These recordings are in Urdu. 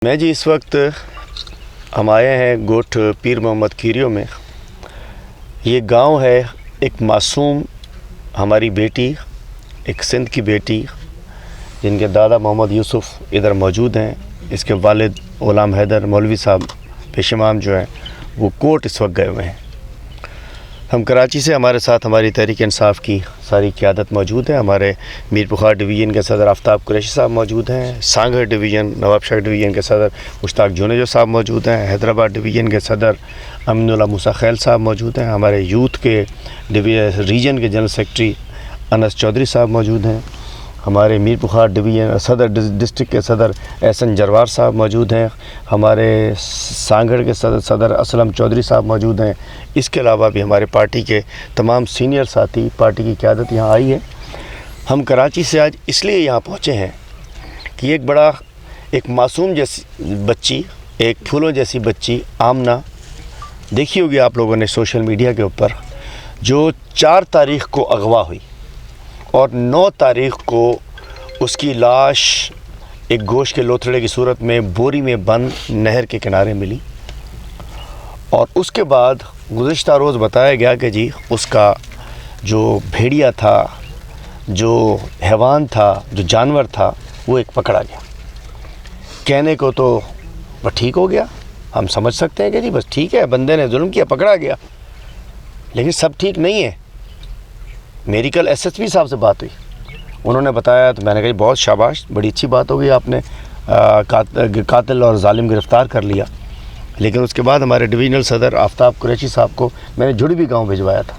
میں جی اس وقت ہم آئے ہیں گوٹھ پیر محمد کیریو میں. یہ گاؤں ہے. ایک معصوم ہماری بیٹی، ایک سندھ کی بیٹی جن کے دادا محمد یوسف ادھر موجود ہیں. اس کے والد غلام حیدر مولوی صاحب پیش امام جو ہیں وہ کوٹ اس وقت گئے ہوئے ہیں. ہم کراچی سے، ہمارے ساتھ ہماری تحریک انصاف کی ساری قیادت موجود ہے. ہمارے میر بخار ڈویژن کے صدر آفتاب قریشی صاحب موجود ہیں. سانگھر ڈویژن، نواب شاہ ڈویژن کے صدر مشتاق جونیجو صاحب موجود ہیں. حیدرآباد ڈویژن کے صدر امین اللہ موسیٰ خیل صاحب موجود ہیں. ہمارے یوتھ کے ریجن کے جنرل سیکرٹری انس چودھری صاحب موجود ہیں. ہمارے میر بخار ڈویژن صدر ڈسٹرکٹ کے صدر احسن جروار صاحب موجود ہیں. ہمارے سانگھڑ کے صدر اسلم چودھری صاحب موجود ہیں. اس کے علاوہ بھی ہمارے پارٹی کے تمام سینئر ساتھی، پارٹی کی قیادت یہاں آئی ہے. ہم کراچی سے آج اس لیے یہاں پہنچے ہیں کہ ایک معصوم جیسی بچی، ایک پھولوں جیسی بچی آمنہ، دیکھی ہوگی آپ لوگوں نے سوشل میڈیا کے اوپر، جو 4 تاریخ کو اغوا ہوئی اور 9 تاریخ کو اس کی لاش ایک گوشت کے لوتھڑے کی صورت میں بوری میں بند نہر کے کنارے ملی. اور اس کے بعد گزشتہ روز بتایا گیا کہ جی اس کا جو بھیڑیا تھا، جو حیوان تھا، جو جانور تھا، وہ ایک پکڑا گیا. کہنے کو تو بس ٹھیک ہو گیا، ہم سمجھ سکتے ہیں کہ جی بس ٹھیک ہے، بندے نے ظلم کیا، پکڑا گیا. لیکن سب ٹھیک نہیں ہے. میری کل ایس ایس پی صاحب سے بات ہوئی، انہوں نے بتایا تو میں نے کہا بہت شاباش، بڑی اچھی بات ہوگی، آپ نے قاتل اور ظالم گرفتار کر لیا. لیکن اس کے بعد ہمارے ڈویژنل صدر آفتاب قریشی صاحب کو میں نے جھڑی بھی گاؤں بھجوایا تھا.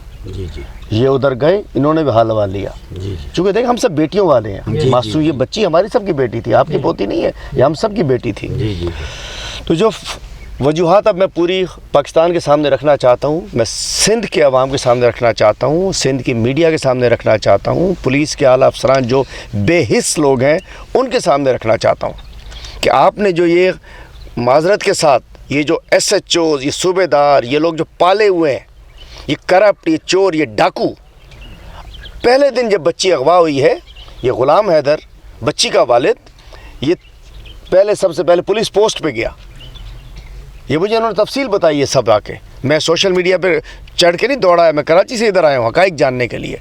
یہ ادھر گئے، انہوں نے بھی حال حوال لیا. چونکہ دیکھ ہم سب بیٹیوں والے ہیں. معصوم یہ بچی ہماری سب کی بیٹی تھی، آپ کی پوتی نہیں ہے، یہ ہم سب کی بیٹی تھی. تو جو وجوہات اب میں پوری پاکستان کے سامنے رکھنا چاہتا ہوں، میں سندھ کے عوام کے سامنے رکھنا چاہتا ہوں، سندھ کی میڈیا کے سامنے رکھنا چاہتا ہوں، پولیس کے اعلیٰ افسران جو بے حس لوگ ہیں ان کے سامنے رکھنا چاہتا ہوں کہ آپ نے جو یہ معذرت کے ساتھ یہ جو ایس ایچ اوز، یہ صوبے دار، یہ لوگ جو پالے ہوئے ہیں، یہ کرپٹ، یہ چور، یہ ڈاکو، پہلے دن جب بچی اغوا ہوئی ہے، یہ غلام حیدر بچی کا والد، یہ سب سے پہلے پولیس پوسٹ پہ گیا. یہ مجھے انہوں نے تفصیل بتائی ہے سب آ کے. میں سوشل میڈیا پہ چڑھ کے نہیں دوڑا ہے، میں کراچی سے ادھر آیا ہوں حقائق جاننے کے لیے.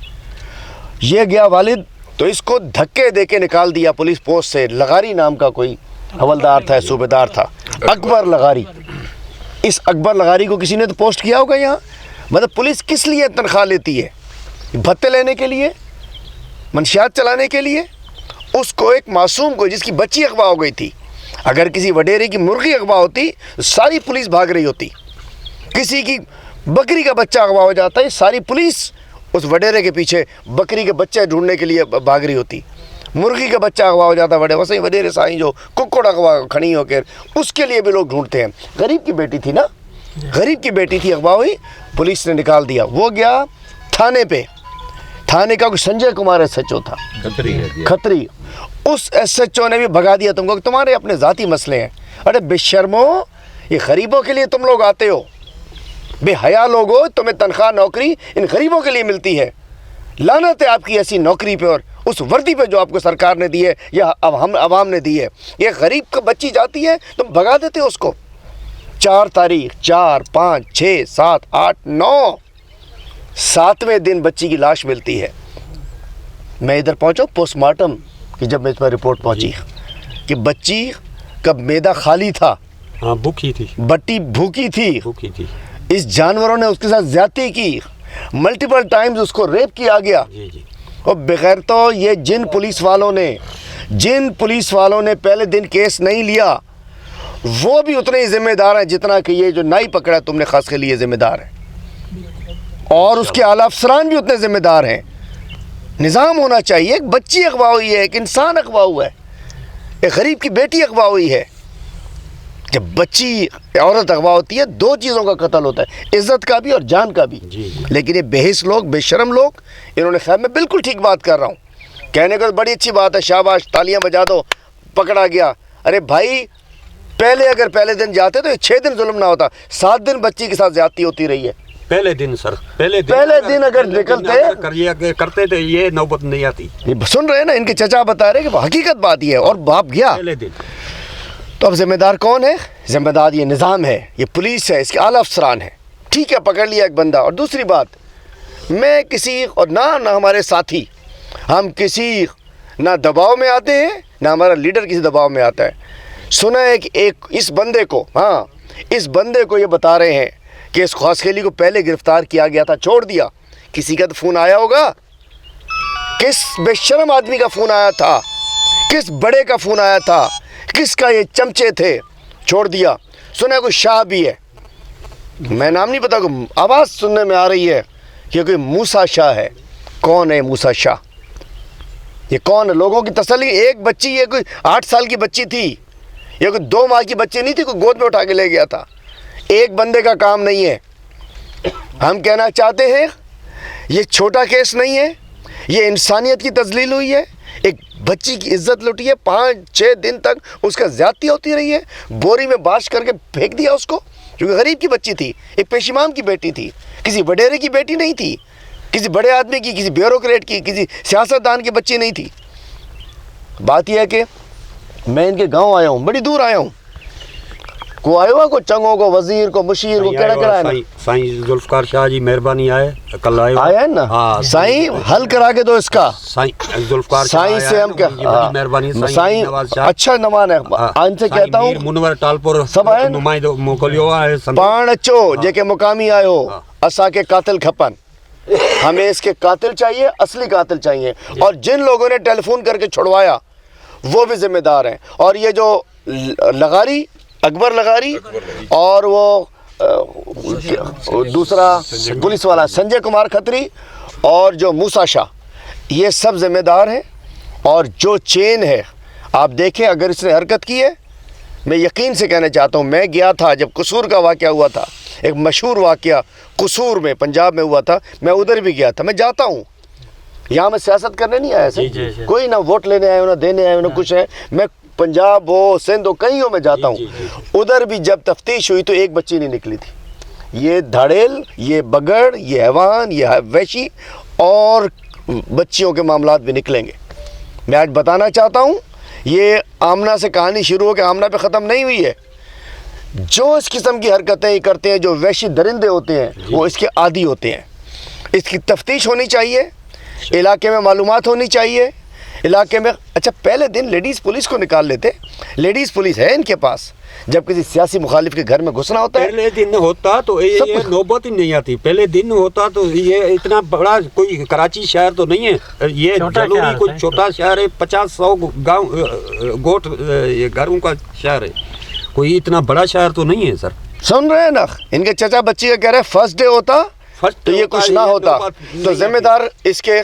یہ گیا والد تو اس کو دھکے دے کے نکال دیا پولیس پوسٹ سے. لغاری نام کا کوئی حوالدار تھا، صوبے دار تھا، اکبر لغاری. اس اکبر لغاری کو کسی نے تو پوسٹ کیا ہوگا یہاں. مطلب پولیس کس لیے تنخواہ لیتی ہے؟ بھتے لینے کے لیے، منشیات چلانے کے لیے. اس کو ایک معصوم کو جس کی بچی اغوا ہو گئی تھی، اگر کسی وڈیرے کی مرغی اغوا ہوتی ساری پولیس بھاگ رہی ہوتی. کسی کی بکری کا بچہ اغوا ہو جاتا ہے، ساری پولیس اس وڈیرے کے پیچھے بکری کے بچے ڈھونڈنے کے لیے بھاگ رہی ہوتی. مرغی کا بچہ اغوا ہو جاتا ہے ویسے ہی وڈیرے سائیں جو ککڑ اغوا کھڑی ہو کے، اس کے لیے بھی لوگ ڈھونڈتے ہیں. غریب کی بیٹی تھی نا، غریب کی بیٹی تھی، اغوا ہوئی، پولیس نے نکال دیا. وہ گیا تھانے پہ، تھانے کا کوئی Sanjay Kumar S H O تھا، کھتری. اس ایس ایچ او نے بھی بھگا دیا تم کو کہ تمہارے اپنے ذاتی مسئلے ہیں. ارے بے شرمو، یہ غریبوں کے لیے تم لوگ آتے ہو، بے حیا لوگو، تمہیں تنخواہ نوکری ان غریبوں کے لیے ملتی ہے. لعنت ہے آپ کی ایسی نوکری پہ اور اس وردی پہ جو آپ کو سرکار نے دی ہے یا عوام نے دی ہے. یہ غریب کا بچی جاتی ہے تم بھگا دیتے ہو اس کو. 4 تاریخ 4 5 6 7 8 9 7ویں دن بچی کی لاش ملتی ہے. میں ادھر پہنچا پوسٹ مارٹم کہ جب میں اس پر رپورٹ پہنچی کہ بچی کا معدہ خالی تھا، بھوکی تھی، بٹی بھوکی تھی. اس جانوروں نے اس کے ساتھ زیادتی کی، ملٹیپل ٹائمز اس کو ریپ کیا گیا. اور بغیر تو یہ جن پولیس والوں نے پہلے دن کیس نہیں لیا وہ بھی اتنے ہی ذمہ دار ہیں جتنا کہ یہ جو نائی پکڑا تم نے خاص کے لیے ذمہ دار ہے. اور اس کے اعلیٰ افسران بھی اتنے ذمہ دار ہیں. نظام ہونا چاہیے. ایک بچی اغوا ہوئی ہے، ایک انسان اغوا ہوا ہے، ایک غریب کی بیٹی اغوا ہوئی ہے. جب بچی عورت اغوا ہوتی ہے 2 چیزوں کا قتل ہوتا ہے، عزت کا بھی اور جان کا بھی. لیکن یہ بے حس لوگ، بے شرم لوگ، انہوں نے خیر، میں بالکل ٹھیک بات کر رہا ہوں، کہنے کو بڑی اچھی بات ہے، شاباش، تالیاں بجا دو، پکڑا گیا. ارے بھائی، اگر پہلے دن جاتے تو 6 دن ظلم نہ ہوتا. 7 دن بچی کے ساتھ زیادتی ہوتی رہی ہے. پہلے دن سر، پہلے دن اگر نکلتے کرتے تھے یہ نوبت نہیں آتی. سن رہے ہیں نا، ان کے چچا بتا رہے کہ وہ حقیقت بات یہ ہے. اور باپ گیا، تو اب ذمہ دار کون ہے؟ ذمہ دار یہ نظام ہے، یہ پولیس ہے، اس کے اعلیٰ افسران ہیں. ٹھیک ہے، پکڑ لیا ایک بندہ. اور دوسری بات، میں کسی اور نہ ہمارے ساتھی، ہم کسی نہ دباؤ میں آتے ہیں، نہ ہمارا لیڈر کسی دباؤ میں آتا ہے. سنا ہے کہ اس بندے کو یہ بتا رہے ہیں کہ اس خاص خیلی کو پہلے گرفتار کیا گیا تھا، چھوڑ دیا. کسی کا تو فون آیا ہوگا، کس بے شرم آدمی کا فون آیا تھا، کس بڑے کا فون آیا تھا، کس کا یہ چمچے تھے، چھوڑ دیا. سنا ہے کوئی شاہ بھی ہے، میں نام نہیں پتا، کوئی آواز سننے میں آ رہی ہے کہ کوئی موسیٰ شاہ ہے. کون ہے موسیٰ شاہ؟ یہ کون ہے؟ لوگوں کی تسلی. ایک بچی، یہ کوئی 8 سال کی بچی تھی، یہ کوئی 2 ماہ کی بچی نہیں تھی، کوئی گود میں اٹھا کے لے گیا تھا. ایک بندے کا کام نہیں ہے. ہم کہنا چاہتے ہیں یہ چھوٹا کیس نہیں ہے، یہ انسانیت کی تذلیل ہوئی ہے. ایک بچی کی عزت لٹی ہے، 5-6 دن تک اس کا زیادتی ہوتی رہی ہے. بوری میں باش کر کے پھینک دیا اس کو، کیونکہ غریب کی بچی تھی، ایک پیش امام کی بیٹی تھی، کسی وڈیرے کی بیٹی نہیں تھی، کسی بڑے آدمی کی، کسی بیوروکریٹ کی، کسی سیاستدان کی بچی نہیں تھی. بات یہ ہے کہ میں ان کے گاؤں آیا ہوں، بڑی دور آیا ہوں. کو آئے ہوا کو چنگوں کو، وزیر کو، مشیر کو، کیڑا کیڑا ہے نا. سائیں ذوالفقار شاہ جی مہربانی آئے، کل آیا ہے نا. سائیں حل کرا کے دو اس کا. سائیں ذوالفقار شاہ سائیں سے ہم کیا مہربانی. سائیں اچھا نمان ہے، ان سے کہتا ہوں منور ٹالپور سب آئے نمائندو موکلیو ہے. پان اچو جے کے مقامی آئے ہو، اسا کے قاتل کھپن. ہمیں اس کے قاتل چاہیے، اصلی قاتل چاہیے. اور جن لوگوں نے ٹیلی فون کر کے چھڑوایا وہ بھی ذمہ دار ہیں. اور یہ جو لغاری، اکبر لغاری، اور وہ دوسرا پولیس والا سنجے کمار کھتری، اور جو موسیٰ شاہ، یہ سب ذمہ دار ہیں. اور جو چین ہے آپ دیکھیں، اگر اس نے حرکت کی ہے، میں یقین سے کہنا چاہتا ہوں، میں گیا تھا جب قصور کا واقعہ ہوا تھا، ایک مشہور واقعہ قصور میں پنجاب میں ہوا تھا، میں ادھر بھی گیا تھا. میں جاتا ہوں، یہاں میں سیاست کرنے نہیں آیا سے، کوئی نہ ووٹ لینے آئے ہو، نہ دینے آئے ہو، نہ کچھ ہے. میں پنجاب ہو، سندھ ہو، کہیں ہو، میں جاتا ہوں. ادھر بھی جب تفتیش ہوئی تو ایک بچی نہیں نکلی تھی. یہ دھڑیل، یہ بگڑ، یہ حیوان، یہ وحشی اور بچیوں کے معاملات بھی نکلیں گے. میں آج بتانا چاہتا ہوں، یہ آمنہ سے کہانی شروع ہو کے آمنہ پہ ختم نہیں ہوئی ہے. جو اس قسم کی حرکتیں کرتے ہیں، جو وحشی درندے ہوتے ہیں، وہ اس کے عادی ہوتے ہیں. اس کی تفتیش ہونی چاہیے، علاقے میں معلومات ہونی چاہیے. علاقے میں اچھا پہلے دن لیڈیز پولیس کو نکال لیتے. لیڈیز پولیس ہے ان کے پاس، جب کسی سیاسی مخالف کے گھر میں گھسنا ہوتا ہے. پہلے دن ہوتا تو یہ نوبت ہی نہیں آتی. پہلے دن ہوتا تو یہ اتنا بڑا کوئی کراچی شہر تو نہیں ہے، یہ جلوری کوئی چھوٹا شہر ہے، 50-100 گاؤں گوٹ گھروں کا شہر ہے، کوئی اتنا بڑا شہر تو نہیں ہے. سر سن رہے ہیں نا، ان کے چچا بچی کا کہہ رہے ہیں فرسٹ ڈے ہوتا تو یہ کچھ نہ ہوتا. تو ذمہ دار اس کے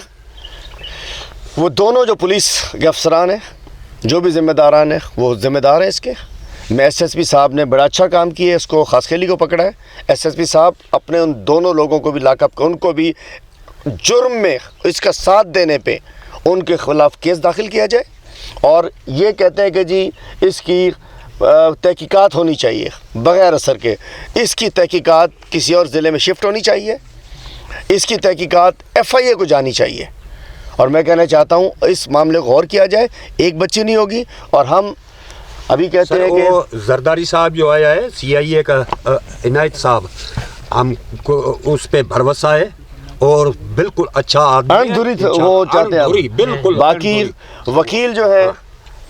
وہ دونوں جو پولیس کے افسران ہیں، جو بھی ذمہ داران ہیں، وہ ذمہ دار ہیں اس کے. میں ایس ایس پی صاحب نے بڑا اچھا کام کیا ہے، اس کو خاص خیلی کو پکڑا ہے. ایس ایس پی صاحب اپنے ان دونوں لوگوں کو بھی لاک اپ، ان کو بھی جرم میں اس کا ساتھ دینے پہ ان کے خلاف کیس داخل کیا جائے. اور یہ کہتے ہیں کہ جی اس کی تحقیقات ہونی چاہیے بغیر اثر کے. اس کی تحقیقات کسی اور ضلع میں شفٹ ہونی چاہیے، اس کی تحقیقات ایف آئی اے کو جانی چاہیے. اور میں کہنا چاہتا ہوں اس معاملے کو غور کیا جائے. ایک بچی نہیں ہوگی. اور ہم ابھی کہتے ہیں کہ زرداری صاحب جو آیا ہے CIA کا عنایت صاحب، ہم کو اس پہ بھروسہ ہے اور بالکل اچھا آدمی ہے. وہ چاہتے ہیں بالکل. باقی وکیل جو ہے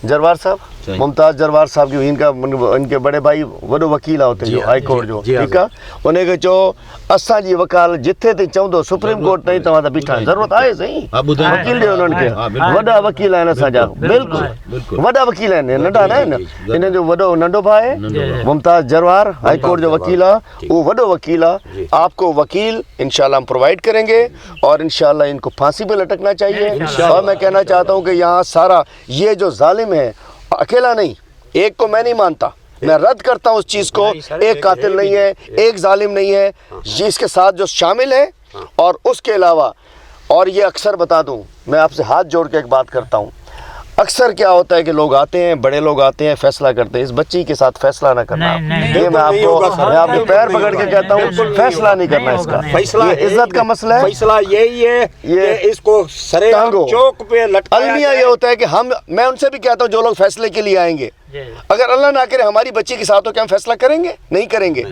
جروار صاحب، ممتاز جروار صاحب کی ان کے بڑے بھائی وڈو وکیل ہوتے جو ہائی کورٹ جو ٹھیک ہے، انہیں کہ جو اساں جی وکال جتھے تے چوندو سپریم کورٹ نہیں تواں دا بیٹھا ضرورت آئے صحیح وکیل دے انہن کے وڈا وکیل ہیں اساں جا بالکل وڈا وکیل ہیں ننڈا نہ انہن جو وڈو ننڈو بھائی ممتاز جروار ہائی کورٹ جو وکیل ہے وہ وڈو وکیل ہے. آپ کو وکیل انشاءاللہ ہم پرووائڈ کریں گے اور انشاءاللہ ان کو پھانسی پہ لٹکنا چاہیے. اور میں کہنا چاہتا ہوں کہ یہاں سارا یہ جو ظالم ہے اکیلا نہیں، ایک کو میں نہیں مانتا، میں رد کرتا ہوں اس چیز کو. ایک قاتل نہیں ہے، ایک ظالم نہیں ہے، یہ اس کے ساتھ جو شامل ہے. اور اس کے علاوہ اور یہ اکثر بتا دوں، میں آپ سے ہاتھ جوڑ کے ایک بات کرتا ہوں، اکثر کیا ہوتا ہے کہ لوگ آتے ہیں، بڑے لوگ آتے ہیں، فیصلہ کرتے ہیں. اس بچی کے ساتھ فیصلہ نہ کرنا. یہ میں آپ کے پیر پکڑ کے کہتا ہوں، فیصلہ نہیں کرنا اس کا. یہ عزت کا مسئلہ ہے. فیصلہ یہی ہے کہ اس کو سرے چوک پہ لٹکایا المیہ یہ ہوتا ہے کہ میں ان سے بھی کہتا ہوں جو لوگ فیصلے کے لیے آئیں گے اگر اللہ نہ کرے ہماری بچی کے ساتھ ہو کہ ہم فیصلہ کریں گے؟ نہیں کریں گے.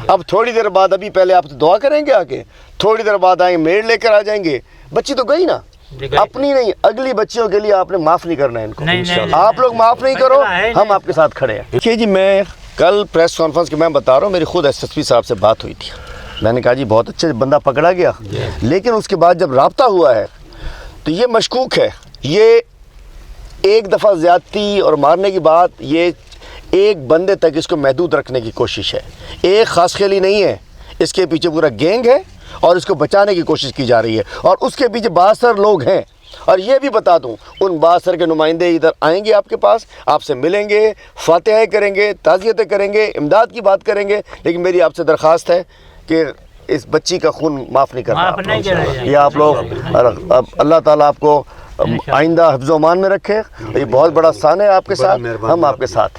اب تھوڑی دیر بعد ابھی پہلے آپ دعا کریں گے آ کے, تھوڑی دیر بعد آئیں میڈ لے کر آ جائیں گے. بچی تو گئی نا, اپنی نہیں اگلی بچیوں کے لیے آپ نے معاف نہیں کرنا ہے ان کو. آپ لوگ معاف نہیں کرو, ہم آپ کے ساتھ کھڑے ہیں. دیکھیے جی, میں کل پریس کانفرنس کے میں بتا رہا ہوں, میری خود ایس ایس پی صاحب سے بات ہوئی تھی. میں نے کہا جی بہت اچھے بندہ پکڑا گیا, لیکن اس کے بعد جب رابطہ ہوا ہے تو یہ مشکوک ہے. یہ ایک دفعہ زیادتی اور مارنے کی بات, یہ ایک بندے تک اس کو محدود رکھنے کی کوشش ہے. ایک خاص خیلی نہیں ہے, اس کے پیچھے پورا گینگ ہے اور اس کو بچانے کی کوشش کی جا رہی ہے. اور اس کے پیچھے 72 لوگ ہیں. اور یہ بھی بتا دوں, ان 72 کے نمائندے ادھر آئیں گے آپ کے پاس, آپ سے ملیں گے, فاتحیں کریں گے, تعزیتیں کریں گے, امداد کی بات کریں گے. لیکن میری آپ سے درخواست ہے کہ اس بچی کا خون معاف نہیں کرنا. یہ آپ لوگ, اللہ تعالیٰ آپ کو آئندہ حفظ و امان میں رکھے. یہ بہت بڑا سان ہے آپ کے ساتھ, ہم آپ کے ساتھ.